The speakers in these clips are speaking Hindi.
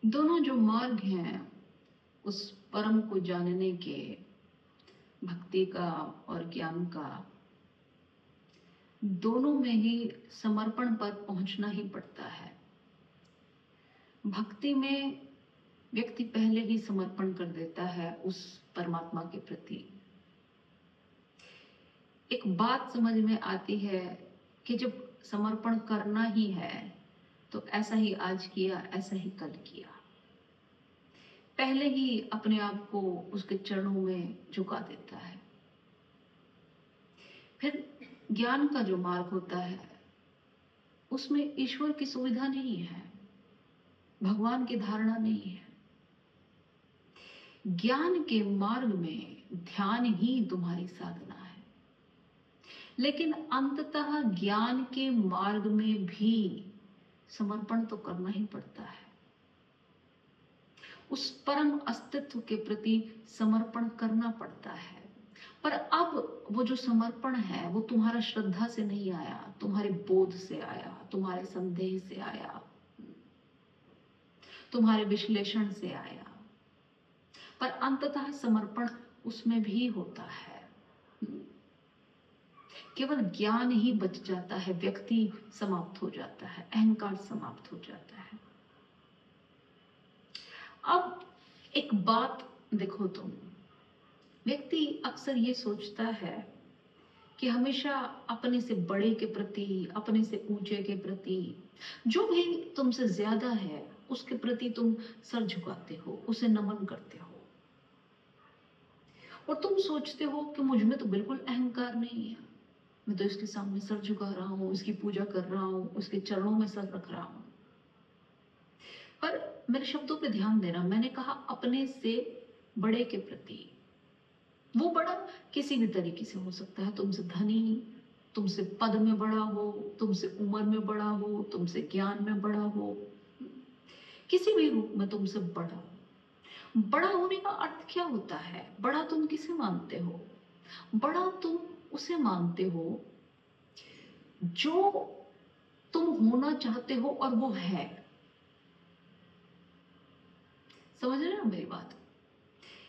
दोनों जो मार्ग हैं उस परम को जानने के, भक्ति का और ज्ञान का, दोनों में ही समर्पण पर पहुंचना ही पड़ता है। भक्ति में व्यक्ति पहले ही समर्पण कर देता है उस परमात्मा के प्रति। एक बात समझ में आती है कि जब समर्पण करना ही है तो ऐसा ही आज किया, ऐसा ही कल किया, पहले ही अपने आप को उसके चरणों में झुका देता है। फिर ज्ञान का जो मार्ग होता है उसमें ईश्वर की सुविधा नहीं है, भगवान की धारणा नहीं है। ज्ञान के मार्ग में ध्यान ही तुम्हारी साधना है, लेकिन अंततः ज्ञान के मार्ग में भी समर्पण तो करना ही पड़ता है। उस परम अस्तित्व के प्रति समर्पण करना पड़ता है। पर अब वो जो समर्पण है वो तुम्हारा श्रद्धा से नहीं आया, तुम्हारे बोध से आया, तुम्हारे संदेह से आया, तुम्हारे विश्लेषण से आया। पर अंततः समर्पण उसमें भी होता है। केवल ज्ञान ही बच जाता है, व्यक्ति समाप्त हो जाता है, अहंकार समाप्त हो जाता है। अब एक बात देखो, तुम व्यक्ति अक्सर ये सोचता है कि हमेशा अपने से बड़े के प्रति, अपने से ऊंचे के प्रति, जो भी तुमसे ज्यादा है उसके प्रति तुम सर झुकाते हो, उसे नमन करते हो, और तुम सोचते हो कि मुझ में तो बिल्कुल अहंकार नहीं है, मैं तो इसके सामने सर झुका रहा हूं, इसकी पूजा कर रहा हूं, उसके चरणों में सर रख रहा हूं। पर मेरे शब्दों पे ध्यान देना, मैंने कहा अपने से बड़े के प्रति। वो बड़ा किसी भी तरीके से हो सकता है, तुमसे धनी, तुमसे पद में बड़ा हो, तुमसे उम्र में बड़ा हो, तुमसे ज्ञान में बड़ा हो, किसी भी रूप में तुमसे बड़ा हो। बड़ा होने का अर्थ क्या होता है? बड़ा तुम किसे मानते हो? बड़ा तुम उसे मानते हो जो तुम होना चाहते हो और वो है। समझ रहे हो मेरी बात?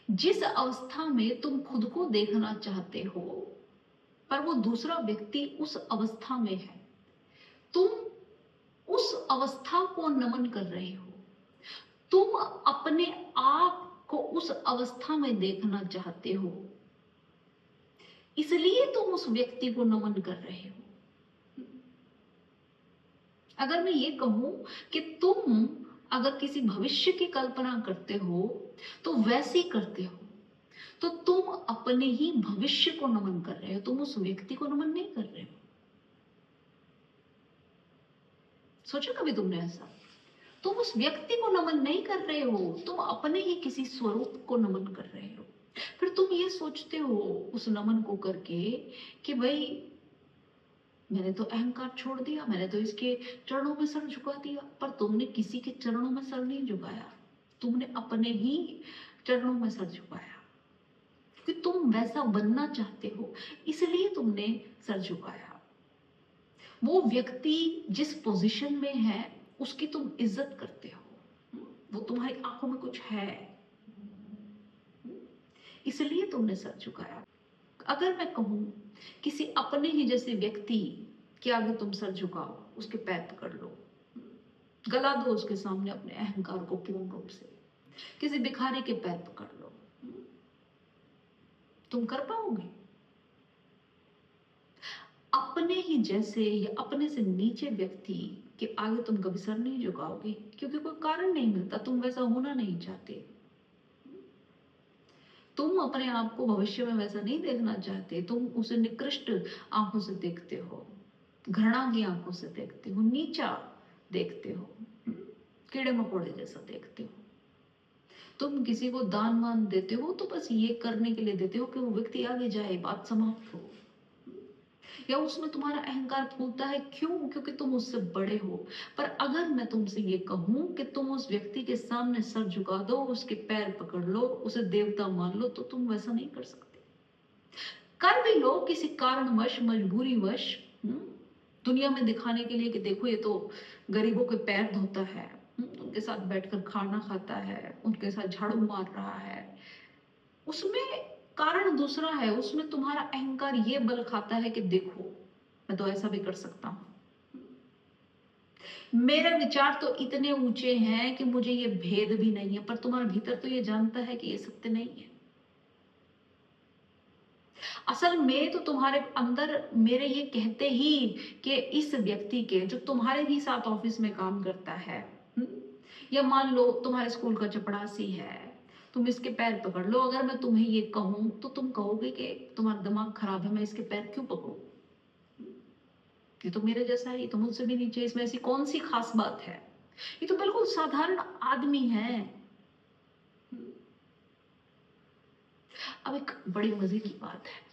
जिस अवस्था में तुम खुद को देखना चाहते हो पर वो दूसरा व्यक्ति उस अवस्था में है, तुम उस अवस्था को नमन कर रहे हो, तुम अपने आप को उस अवस्था में देखना चाहते हो, इसलिए तुम उस व्यक्ति को नमन कर रहे हो। अगर मैं ये कहूं कि तुम अगर किसी भविष्य की कल्पना करते हो तो वैसे करते हो, तो तुम अपने ही भविष्य को नमन कर रहे हो, तुम उस व्यक्ति को नमन नहीं कर रहे हो। सोचो कभी तुमने ऐसा? तुम उस व्यक्ति को नमन नहीं कर रहे हो, तुम अपने ही किसी स्वरूप को नमन कर रहे हो। फिर तुम ये सोचते हो उस नमन को करके कि भाई मैंने तो अहंकार छोड़ दिया, मैंने तो इसके चरणों में सर झुका दिया। पर तुमने किसी के चरणों में सर नहीं झुकाया, तुमने अपने ही चरणों में सर झुकाया, क्योंकि तुम वैसा बनना चाहते हो, इसलिए तुमने सर झुकाया। वो व्यक्ति जिस पोजीशन में है उसकी तुम इज्जत करते हो, वो तुम्हारी आंखों में कुछ है, इसलिए तुमने सर झुकाया। अगर मैं कहूं किसी अपने ही जैसे व्यक्ति के आगे तुम सर झुकाओ, उसके पैर पकड़ लो, गला दो उसके सामने अपने अहंकार को पूर्ण रूप से, किसी भिखारी के पैर पकड़ लो, तुम कर पाओगे? अपने ही जैसे या अपने से नीचे व्यक्ति के आगे तुम कभी सर नहीं झुकाओगे, क्योंकि कोई कारण नहीं मिलता, तुम वैसा होना नहीं चाहते, तुम अपने आप को भविष्य में वैसा नहीं देखना चाहते, तुम उसे निकृष्ट आंखों से देखते हो, घृणा की आंखों से देखते हो, नीचा देखते हो, कीड़े मकोड़े जैसा देखते हो। तुम किसी को दान मान देते हो तो बस ये करने के लिए देते हो कि वो व्यक्ति आगे जाए, बात समाप्त हो, या उसमें तुम्हारा अहंकार फूलता है। क्यों? क्योंकि तुम उससे बड़े हो। पर अगर मैं तुमसे ये कहूं कि तुम उस व्यक्ति के सामने सर झुका दो, उसके पैर पकड़ लो, उसे देवता मान लो, तो तुम वैसा नहीं कर सकते। कर भी लो किसी कारणवश, मजबूरीवश, दुनिया में दिखाने के लिए कि देखो ये तो गरीबों के पैर धोता है, उनके साथ बैठकर खाना खाता है, उनके साथ झाड़ू मार रहा है, उसमें कारण दूसरा है। उसमें तुम्हारा अहंकार ये बल खाता है कि देखो मैं तो ऐसा भी कर सकता हूं, मेरे विचार तो इतने ऊंचे हैं कि मुझे ये भेद भी नहीं है। पर तुम्हारा भीतर तो ये जानता है कि ये सत्य नहीं है। असल में तो तुम्हारे अंदर मेरे ये कहते ही कि इस व्यक्ति के, जो तुम्हारे ही साथ ऑफिस में काम करता है, या मान लो तुम्हारे स्कूल का चपड़ासी है, तुम इसके पैर पकड़ लो। अगर मैं तुम्हें ये कहूं तो तुम कहोगे कि तुम्हारा दिमाग खराब है, मैं इसके पैर क्यों पकड़ूं, ये तो मेरे जैसा है, ये तो मुझसे भी नीचे, इसमें ऐसी कौन सी खास बात है, ये तो बिल्कुल साधारण आदमी है। अब एक बड़ी मजे की बात है,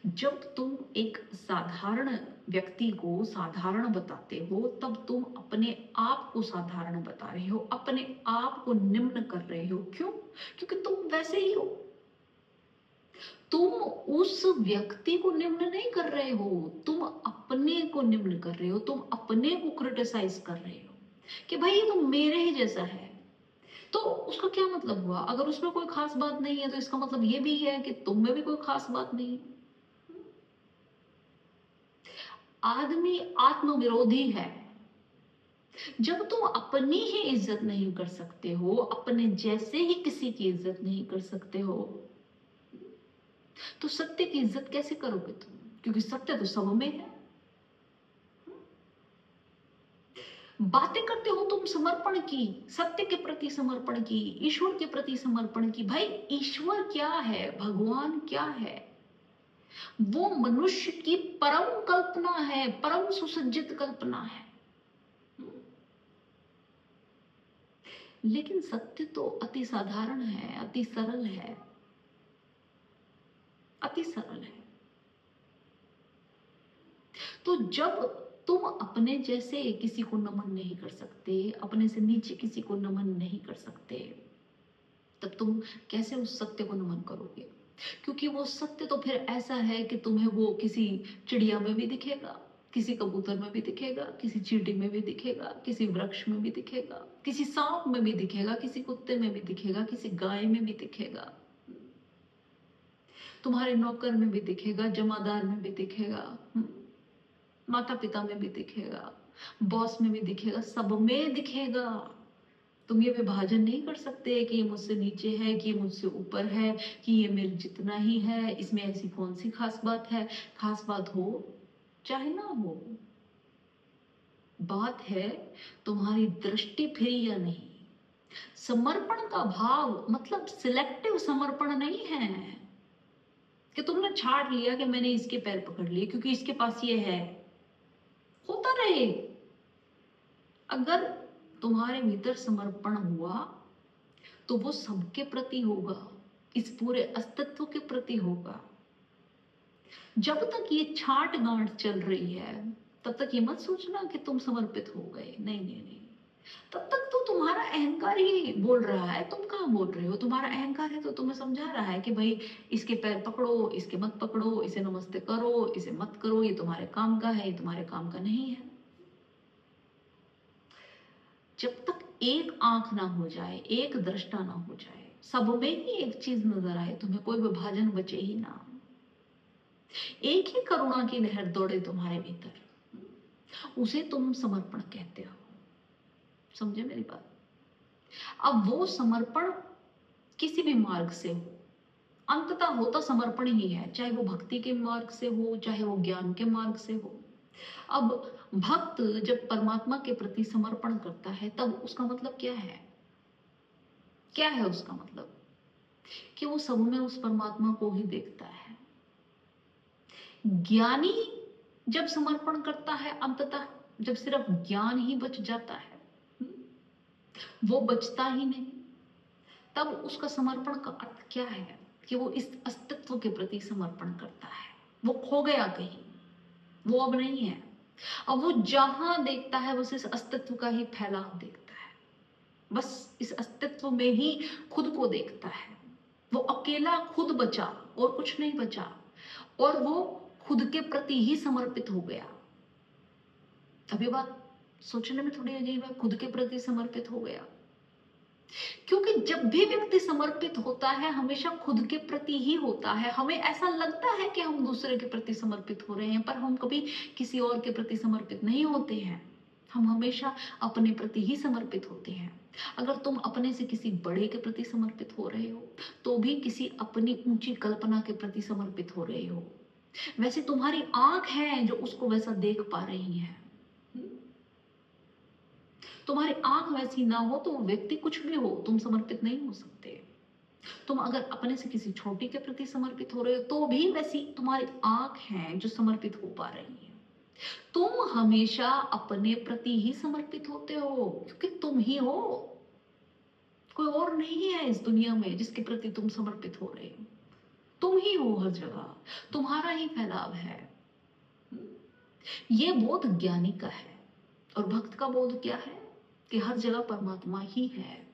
जब तुम एक साधारण व्यक्ति को साधारण बताते हो, तब तुम अपने आप को साधारण बता रहे हो, अपने आप को निम्न कर रहे हो। क्यों? क्योंकि तुम वैसे ही हो। तुम उस व्यक्ति को निम्न नहीं कर रहे हो, तुम अपने को निम्न कर रहे हो, तुम अपने को क्रिटिसाइज कर रहे हो कि भाई ये तो मेरे ही जैसा है। तो उसका क्या मतलब हुआ? अगर उसमें कोई खास बात नहीं है तो इसका मतलब ये भी है कि तुम में भी कोई खास बात नहीं है। आदमी आत्मविरोधी है। जब तुम अपनी ही इज्जत नहीं कर सकते हो, अपने जैसे ही किसी की इज्जत नहीं कर सकते हो, तो सत्य की इज्जत कैसे करोगे तुम? क्योंकि सत्य तो सब में है। बातें करते हो तुम समर्पण की, सत्य के प्रति समर्पण की, ईश्वर के प्रति समर्पण की। भाई ईश्वर क्या है, भगवान क्या है? वो मनुष्य की परम कल्पना है, परम सुसज्जित कल्पना है। लेकिन सत्य तो अति साधारण है, अति सरल है, अति सरल है। तो जब तुम अपने जैसे किसी को नमन नहीं कर सकते, अपने से नीचे किसी को नमन नहीं कर सकते, तब तुम कैसे उस सत्य को नमन करोगे? क्योंकि वो सत्य तो फिर ऐसा है कि तुम्हें वो किसी चिड़िया में भी दिखेगा, किसी कबूतर में भी दिखेगा, किसी चींटी में भी दिखेगा, किसी वृक्ष में भी दिखेगा, किसी सांप में भी दिखेगा, किसी कुत्ते में भी दिखेगा, किसी गाय में भी दिखेगा, तुम्हारे नौकर में भी दिखेगा, जमादार में भी दिखेगा, माता पिता में भी दिखेगा, बॉस में भी दिखेगा, सब में दिखेगा। तुम ये विभाजन नहीं कर सकते कि ये मुझसे नीचे है, कि ये मुझसे ऊपर है, कि ये मेरे जितना ही है, इसमें ऐसी कौन सी खास बात है। खास बात हो चाहे ना हो, बात है तुम्हारी दृष्टि फिरी या नहीं। समर्पण का भाव मतलब सिलेक्टिव समर्पण नहीं है कि तुमने छाट लिया कि मैंने इसके पैर पकड़ लिए क्योंकि इसके पास ये है। होता रहे। अगर तुम्हारे भीतर समर्पण हुआ तो वो सबके प्रति होगा, इस पूरे अस्तित्व के प्रति होगा। जब तक ये छाट गांठ चल रही है तब तक ये मत सोचना कि तुम समर्पित हो गए। नहीं नहीं नहीं, तब तक तो तुम्हारा अहंकार ही बोल रहा है, तुम कहाँ बोल रहे हो। तुम्हारा अहंकार है तो तुम्हें समझा रहा है कि भाई इसके पैर पकड़ो, इसके मत पकड़ो, इसे नमस्ते करो, इसे मत करो, ये तुम्हारे काम का है, ये तुम्हारे काम का नहीं है। जब तक एक आंख ना हो जाए, एक दृष्टा ना हो जाए, सब में ही एक चीज नजर आए, तुम्हें कोई विभाजन बचे ही ना, एक ही करुणा की लहर दौड़े तुम्हारे भीतर, उसे तुम समर्पण कहते हो। समझे मेरी बात? अब वो समर्पण किसी भी मार्ग से हो, अंततः होता समर्पण ही है, चाहे वो भक्ति के मार्ग से हो, चाहे वो ज्ञान के मार्ग से हो। अब भक्त जब परमात्मा के प्रति समर्पण करता है तब उसका मतलब क्या है? क्या है उसका मतलब? कि वो सब में उस परमात्मा को ही देखता है। ज्ञानी जब समर्पण करता है, अंततः जब सिर्फ ज्ञान ही बच जाता है, वो बचता ही नहीं, तब उसका समर्पण का अर्थ क्या है? कि वो इस अस्तित्व के प्रति समर्पण करता है। वो खो गया कहीं, वो अब नहीं है। अब वो जहां देखता है बस इस अस्तित्व का ही फैलाव देखता है, बस इस अस्तित्व में ही खुद को देखता है। वो अकेला खुद बचा और कुछ नहीं बचा, और वो खुद के प्रति ही समर्पित हो गया। अभी बात सोचने में थोड़ी अजीब है, खुद के प्रति समर्पित हो गया। क्योंकि जब भी व्यक्ति समर्पित होता है हमेशा खुद के प्रति ही होता है। हमें ऐसा लगता है कि हम दूसरे के प्रति समर्पित हो रहे हैं, पर हम कभी किसी और के प्रति समर्पित नहीं होते हैं। हम हमेशा अपने प्रति ही समर्पित होते हैं। अगर तुम अपने से किसी बड़े के प्रति समर्पित हो रहे हो तो भी किसी अपनी ऊंची कल्पना के प्रति समर्पित हो रहे हो। वैसे तुम्हारी आंख है जो उसको वैसा देख पा रही है। तुम्हारी आंख वैसी ना हो तो व्यक्ति कुछ भी हो, तुम समर्पित नहीं हो सकते। तुम अगर अपने से किसी छोटी के प्रति समर्पित हो रहे हो तो भी वैसी तुम्हारी आंख है जो समर्पित हो पा रही है। तुम हमेशा अपने प्रति ही समर्पित होते हो क्योंकि तुम ही हो, कोई और नहीं है इस दुनिया में जिसके प्रति तुम समर्पित हो रहे हो। तुम ही हो हर जगह, तुम्हारा ही फैलाव है। ये बोध ज्ञानी का है। और भक्त का बोध क्या है कि हर जगह परमात्मा ही है।